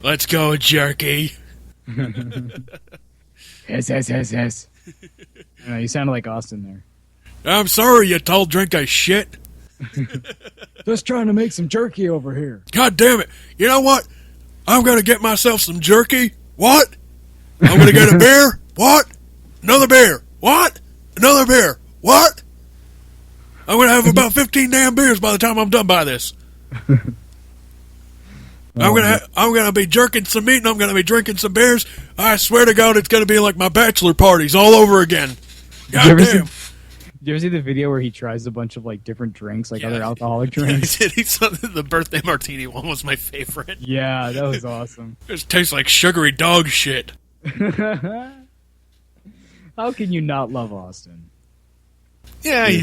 Let's go, jerky. Yes. You sounded like Austin there. I'm sorry, you tall drink of shit. Just trying to make some jerky over here. God damn it. You know what? I'm going to get myself some jerky. What? I'm going to get a beer. What? Another beer. What? Another beer. What? I'm going to have about 15 damn beers by the time I'm done by this. I'm gonna be jerking some meat and I'm gonna be drinking some beers. I swear to God, it's gonna be like my bachelor parties all over again. God damn. Did you ever see the video where he tries a bunch of like different drinks, like other alcoholic drinks? The birthday martini one was my favorite. Yeah, that was awesome. It tastes like sugary dog shit. How can you not love Austin? Yeah.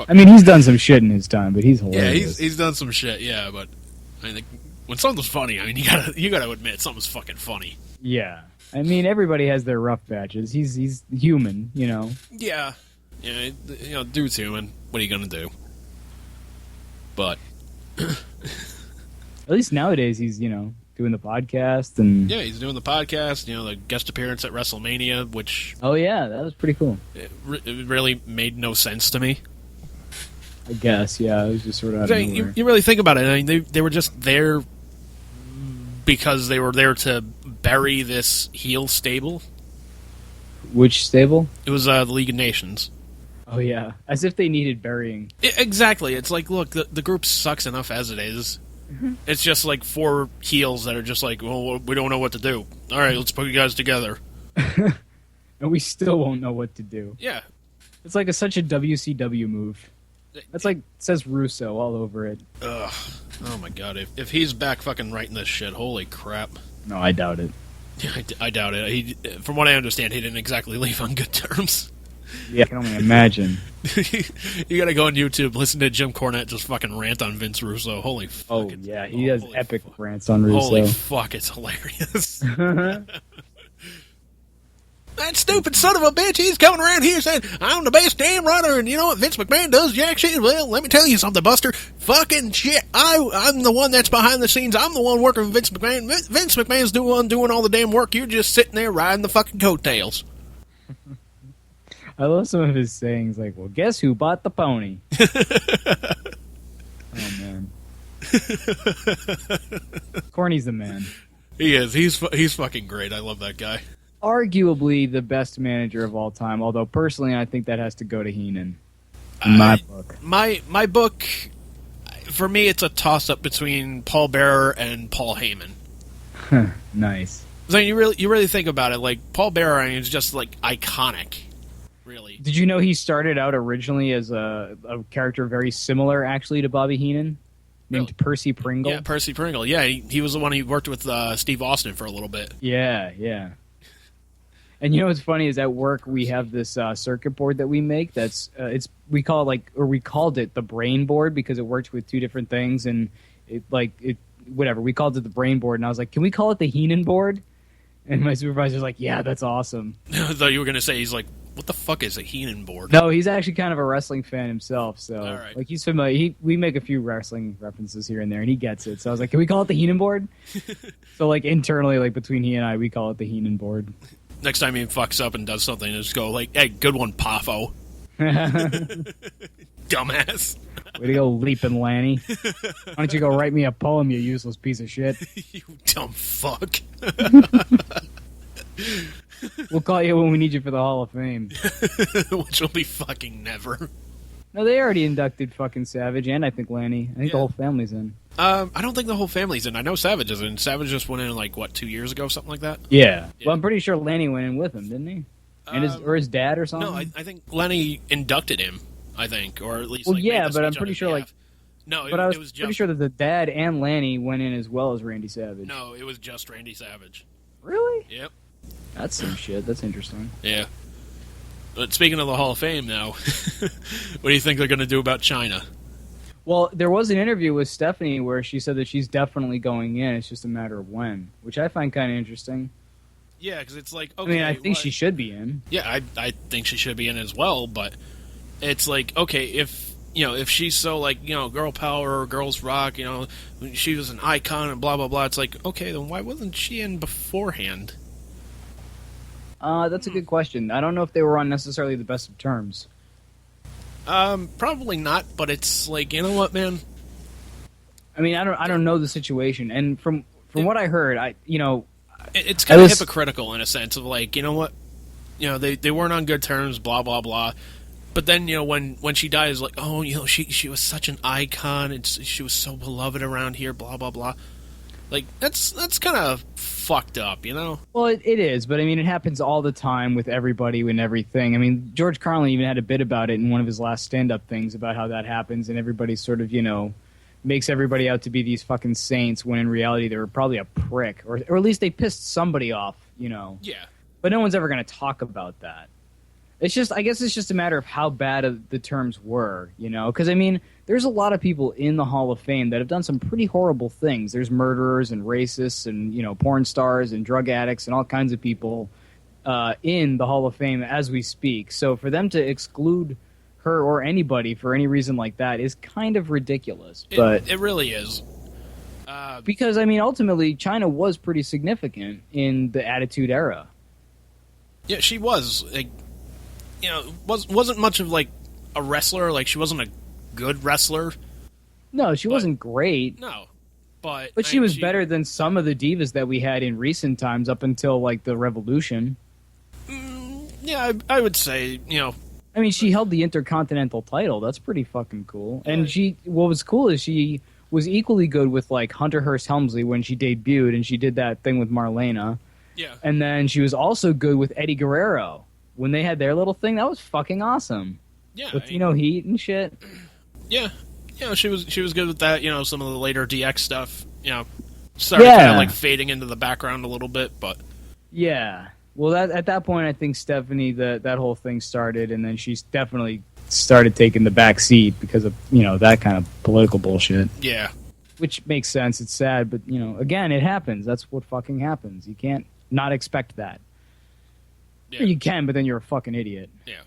I mean, he's done some shit in his time, but he's hilarious. Yeah, he's done some shit. Yeah, but I mean, when something's funny, I mean, you gotta admit something's fucking funny. Yeah, I mean, everybody has their rough patches. He's human, you know. Yeah, dude's human. What are you gonna do? But at least nowadays, he's doing the podcast and he's doing the podcast. The guest appearance at WrestleMania, which that was pretty cool. It really made no sense to me. I guess, yeah, it was just sort of out of nowhere. You really think about it. I mean, they were just there because they were there to bury this heel stable. Which stable? It was the League of Nations. Oh, yeah. As if they needed burying. Exactly. It's like, look, the group sucks enough as it is. Mm-hmm. It's just like 4 heels that are just like, well, we don't know what to do. All right, let's put you guys together. And we still won't know what to do. Yeah. It's like such a WCW move. That's like, it says Russo all over it. Ugh. Oh my God. If he's back fucking writing this shit, holy crap. No, I doubt it. I doubt it. From what I understand, he didn't exactly leave on good terms. Yeah, I can only imagine. You gotta go on YouTube, listen to Jim Cornette just fucking rant on Vince Russo. Holy fuck. Oh, yeah, he has epic rants on Russo. Holy fuck, it's hilarious. That stupid son of a bitch, he's coming around here saying, I'm the best damn runner, and you know what Vince McMahon does, jack shit. Well, let me tell you something, Buster. Fucking shit. I'm the one that's behind the scenes. I'm the one working with Vince McMahon. Vince McMahon's doing all the damn work. You're just sitting there riding the fucking coattails. I love some of his sayings, like, well, guess who bought the pony? Oh, man. Corny's the man. He is. He's fucking great. I love that guy. Arguably the best manager of all time, although personally I think that has to go to Heenan. In my book. My book, for me, it's a toss-up between Paul Bearer and Paul Heyman. Nice. So you really think about it, like, Paul Bearer is just, like, iconic. Really. Did you know he started out originally as a character very similar, actually, to Bobby Heenan? Named Percy Pringle? Yeah, Percy Pringle. Yeah, he was the one who worked with Steve Austin for a little bit. Yeah. And you know what's funny is at work we have this circuit board that we make. We called it the brain board because it works with 2 different things, and whatever. We called it the brain board, and I was like, "Can we call it the Heenan board?" And my supervisor's like, "Yeah, that's awesome." I thought you were gonna say, he's like, what the fuck is a Heenan board? No, he's actually kind of a wrestling fan himself, so right. Like he's familiar. We make a few wrestling references here and there, and he gets it. So I was like, "Can we call it the Heenan board?" So like internally, like between he and I, we call it the Heenan board. Next time he fucks up and does something, just go like, "Hey, good one, Pafo." Dumbass. Way to go, Leapin' Lanny. Why don't you go write me a poem, you useless piece of shit? You dumb fuck. We'll call you when we need you for the Hall of Fame. Which will be fucking never. No, they already inducted fucking Savage, and I think Lanny. I think the whole family's in. I don't think the whole family's in. I know Savage is in. Savage just went in, 2 years ago, something like that? Yeah. Well, I'm pretty sure Lanny went in with him, didn't he? And his dad or something? No, I think Lenny inducted him, I think. Or at least, but I'm pretty sure, No, but I was just pretty sure that the dad and Lanny went in as well as Randy Savage. No, it was just Randy Savage. Really? Yep. That's some shit. That's interesting. Yeah. But speaking of the Hall of Fame now, what do you think they're going to do about China? Well, there was an interview with Stephanie where she said that she's definitely going in. It's just a matter of when, which I find kind of interesting. Yeah, because it's like, okay. I mean, I think she should be in. Yeah, I think she should be in as well, but it's like, okay, if if she's so, like, girl power or girls rock, she was an icon and blah, blah, blah, it's like, okay, then why wasn't she in beforehand? That's a good question. I don't know if they were on necessarily the best of terms. Probably not, but it's like, you know what, man? I mean, I don't know the situation, and from what I heard, it's kind of hypocritical in a sense of, like, you know what? They weren't on good terms, blah, blah, blah. But then, when she dies, like, oh, she was such an icon, and she was so beloved around here, blah, blah, blah. Like, that's kind of fucked up, Well, it is, but I mean, it happens all the time with everybody and everything. I mean, George Carlin even had a bit about it in one of his last stand-up things about how that happens, and everybody sort of, makes everybody out to be these fucking saints when in reality they were probably a prick, or at least they pissed somebody off, Yeah. But no one's ever going to talk about that. I guess it's just a matter of how bad the terms were, Because, I mean, there's a lot of people in the Hall of Fame that have done some pretty horrible things. There's murderers and racists and, porn stars and drug addicts and all kinds of people in the Hall of Fame as we speak. So for them to exclude her or anybody for any reason like that is kind of ridiculous. But it really is. Because, I mean, ultimately, China was pretty significant in the Attitude Era. Yeah, she was. Like, wasn't much of, like, a wrestler. Like, she wasn't a good wrestler. No, she wasn't great. No. But she was better than some of the divas that we had in recent times up until, like, the Revolution. Yeah, I would say, I mean, she held the Intercontinental title. That's pretty fucking cool. And what was cool is she was equally good with, like, Hunter Hearst Helmsley when she debuted, and she did that thing with Marlena. Yeah. And then she was also good with Eddie Guerrero. When they had their little thing, that was fucking awesome. Yeah. Latino Heat and shit. Yeah. She was good with that, some of the later DX stuff, started kind of, like, fading into the background a little bit, but... Yeah. Well, at that point, I think Stephanie, that whole thing started, and then she's definitely started taking the back seat because of, that kind of political bullshit. Yeah. Which makes sense. It's sad, but, again, it happens. That's what fucking happens. You can't not expect that. Yeah. You can, but then you're a fucking idiot. Yeah.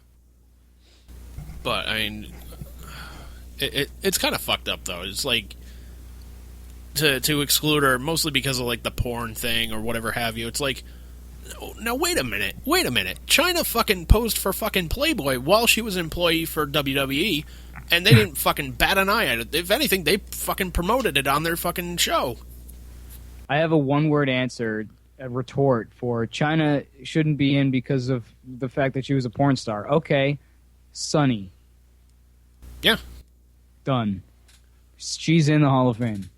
But, I mean, it's kind of fucked up, though. It's like, to exclude her, mostly because of, like, the porn thing or whatever have you, it's like... Now, wait a minute. China fucking posed for fucking Playboy while she was an employee for WWE, and they didn't fucking bat an eye at it. If anything, they fucking promoted it on their fucking show. I have a one-word answer, a retort for China shouldn't be in because of the fact that she was a porn star. Okay, Sunny. Yeah. Done. She's in the Hall of Fame.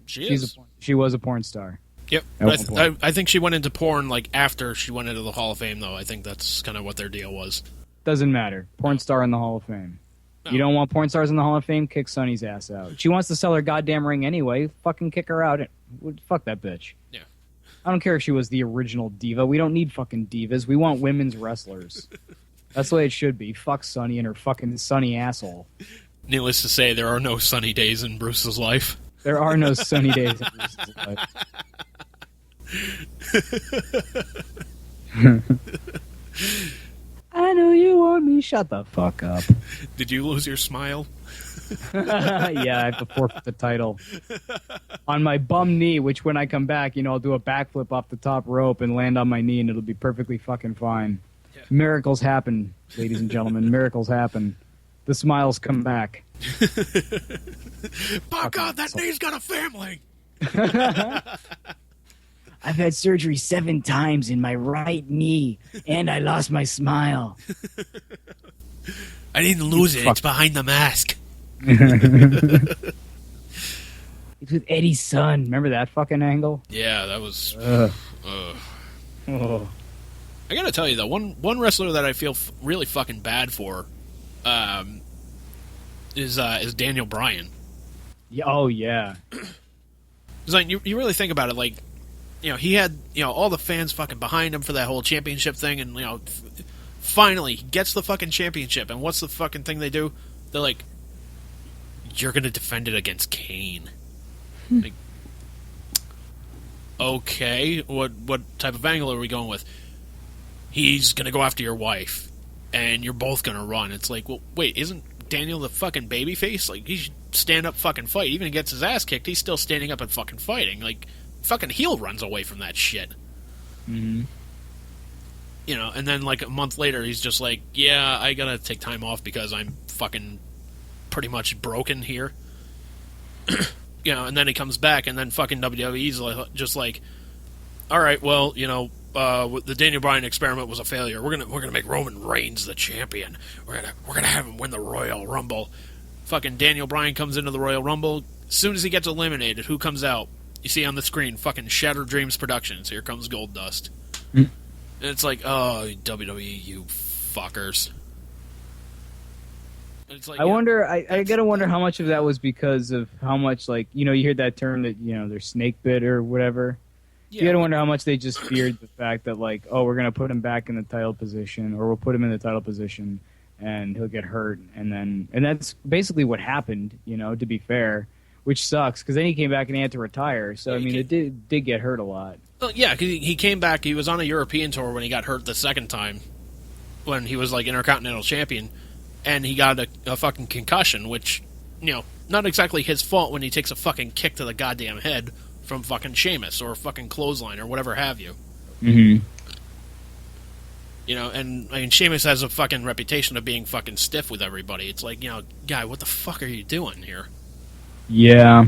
She was a porn star. Yep. I think she went into porn, like, after she went into the Hall of Fame, though. I think that's kind of what their deal was. Doesn't matter. Porn star in the Hall of Fame. No. You don't want porn stars in the Hall of Fame? Kick Sonny's ass out. She wants to sell her goddamn ring anyway. Fucking kick her out. Fuck that bitch. Yeah. I don't care if she was the original diva. We don't need fucking divas. We want women's wrestlers. That's the way it should be. Fuck Sonny and her fucking Sonny asshole. Needless to say, there are no sunny days in Bruce's life. There are no sunny days in Bruce's life. I know you want me. Shut the fuck up. Did you lose your smile? Yeah, I have to forfeit the title. On my bum knee, which when I come back, I'll do a backflip off the top rope and land on my knee, and it'll be perfectly fucking fine. Yeah. Miracles happen, ladies and gentlemen. Miracles happen. The smiles come back. By God, that knee's got a family! I've had surgery 7 times in my right knee, and I lost my smile. I didn't lose it. It's behind the mask. It's with Eddie's son. Remember that fucking angle? Yeah, that was... Oh. I gotta tell you, though, one wrestler that I feel really fucking bad for is Daniel Bryan. Yeah, oh, yeah. It's like, you really think about it, like, he had, all the fans fucking behind him for that whole championship thing, and, finally, he gets the fucking championship, and what's the fucking thing they do? They're like, you're gonna defend it against Kane. Like, okay, what type of angle are we going with? He's gonna go after your wife, and you're both gonna run. It's like, well, wait, isn't Daniel the fucking babyface, like, he should stand up fucking fight. Even if he gets his ass kicked, he's still standing up and fucking fighting. Like, fucking heel runs away from that shit. Mm-hmm. You know, and then, like, a month later, he's just like, yeah, I gotta take time off because I'm fucking pretty much broken here. You know, and then he comes back, and then fucking WWE's just like, all right, well, you know, the Daniel Bryan experiment was a failure. We're gonna make Roman Reigns the champion. We're gonna have him win the Royal Rumble. Fucking Daniel Bryan comes into the Royal Rumble. As soon as he gets eliminated, who comes out? You see on the screen, fucking Shattered Dreams Productions. Here comes Goldust. Mm. And it's like, oh, WWE, you fuckers. It's like, I wonder. I gotta wonder how much of that was because of how much, like, you know, you hear that term that, you know, they're snake bit or whatever. Yeah, you gotta wonder how much they just feared the fact that, like, oh, we're gonna put him back in the title position, or we'll put him in the title position, and he'll get hurt, and that's basically what happened. You know, to be fair, which sucks because then he came back and he had to retire. So I mean, it did get hurt a lot. Well, yeah, because he came back. He was on a European tour when he got hurt the second time, when he was like Intercontinental Champion. And he got a fucking concussion, which, you know, not exactly his fault when he takes a fucking kick to the goddamn head from fucking Sheamus or fucking clothesline or whatever have you. Mm-hmm. You know, and I mean, Sheamus has a fucking reputation of being fucking stiff with everybody. It's like, you know, guy, what the fuck are you doing here? Yeah.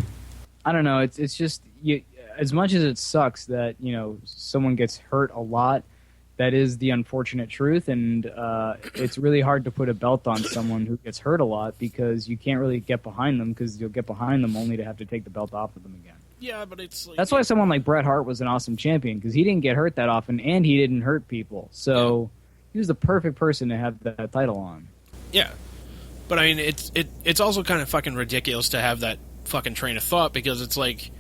I don't know. It's just, as much as it sucks that, you know, someone gets hurt a lot, that is the unfortunate truth, and it's really hard to put a belt on someone who gets hurt a lot because you can't really get behind them because you'll get behind them only to have to take the belt off of them again. Yeah, but it's like... That's why someone like Bret Hart was an awesome champion, because he didn't get hurt that often, and he didn't hurt people. So he was the perfect person to have that title on. Yeah. But, I mean, it's also kind of fucking ridiculous to have that fucking train of thought, because it's like...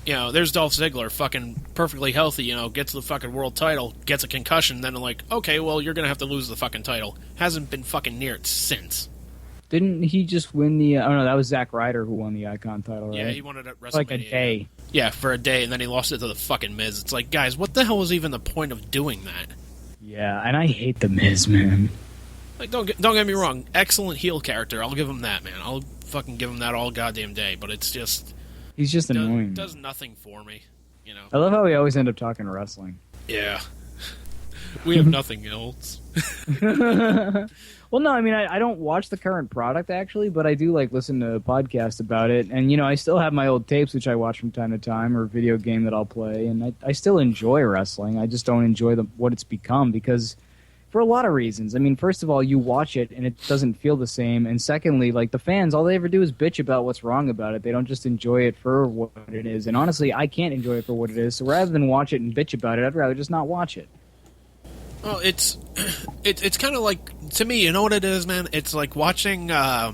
You know, there's Dolph Ziggler, fucking perfectly healthy, you know, gets the fucking world title, gets a concussion, then like, okay, well, you're gonna have to lose the fucking title. Hasn't been fucking near it since. Didn't he just win the... oh, no, that was Zack Ryder who won the Icon title, right? Yeah, he won it at WrestleMania. Like a day. Yeah, for a day, and then he lost it to the fucking Miz. It's like, guys, what the hell was even the point of doing that? Yeah, and I hate the Miz, man. Like, don't get me wrong, excellent heel character, I'll give him that, man. I'll fucking give him that all goddamn day, but it's just... He's just annoying. Does nothing for me, you know. I love how we always end up talking wrestling. Yeah. We have nothing else. Well, no, I mean, I don't watch the current product, actually, but I do, like, listen to a podcast about it. And, you know, I still have my old tapes, which I watch from time to time, or a video game that I'll play. And I still enjoy wrestling. I just don't enjoy what it's become because... for a lot of reasons. I mean, first of all, you watch it and it doesn't feel the same. And secondly, like, the fans, all they ever do is bitch about what's wrong about it. They don't just enjoy it for what it is. And honestly, I can't enjoy it for what it is. So rather than watch it and bitch about it, I'd rather just not watch it. Well, it's kind of like, to me, you know what it is, man? It's like watching that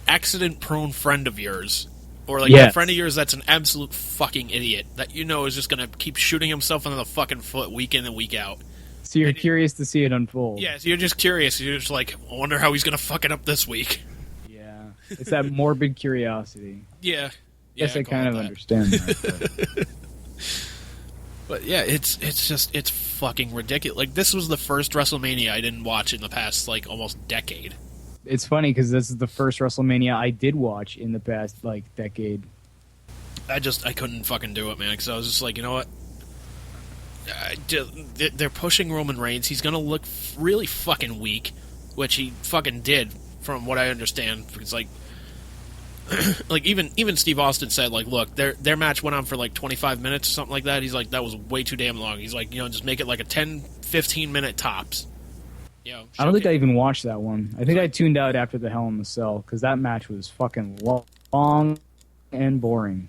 accident-prone friend of yours. Or like a friend of yours that's an absolute fucking idiot that you know is just going to keep shooting himself in the fucking foot week in and week out. So you're curious to see it unfold. Yeah, so you're just curious. You're just like, I wonder how he's going to fuck it up this week. Yeah. It's that morbid curiosity. Yeah. Yes, I kind of understand that. But yeah, it's fucking ridiculous. Like, this was the first WrestleMania I didn't watch in the past, like, almost decade. It's funny, because this is the first WrestleMania I did watch in the past, like, decade. I couldn't fucking do it, man, because I was just like, you know what? They're pushing Roman Reigns. He's going to look really fucking weak, which he fucking did, from what I understand. It's like, like even Steve Austin said, like, look, their match went on for like 25 minutes or something like that. He's like, that was way too damn long. He's like, you know, just make it like a 10, 15 minute tops. You know, I don't think I even watched that one. I think I tuned out after the Hell in the Cell, because that match was fucking long and boring.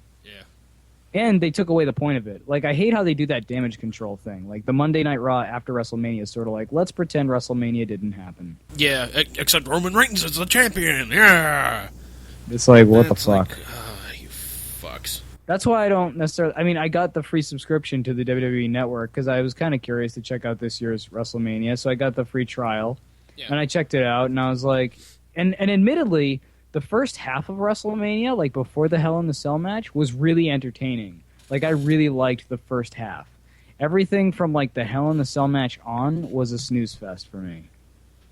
And they took away the point of it. Like, I hate how they do that damage control thing. Like, the Monday Night Raw after WrestleMania is sort of like, let's pretend WrestleMania didn't happen. Yeah, except Roman Reigns is the champion. Yeah. It's like, what the fuck? Like, you fucks. That's why I don't necessarily... I mean, I got the free subscription to the WWE Network because I was kind of curious to check out this year's WrestleMania, so I got the free trial. Yeah. And I checked it out, and I was like... And admittedly... the first half of WrestleMania, like before the Hell in the Cell match, was really entertaining. Like, I really liked the first half. Everything from, like, the Hell in the Cell match on was a snooze fest for me.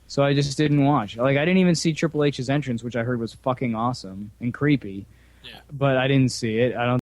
So I just didn't watch. Like, I didn't even see Triple H's entrance, which I heard was fucking awesome and creepy. Yeah. But I didn't see it. I don't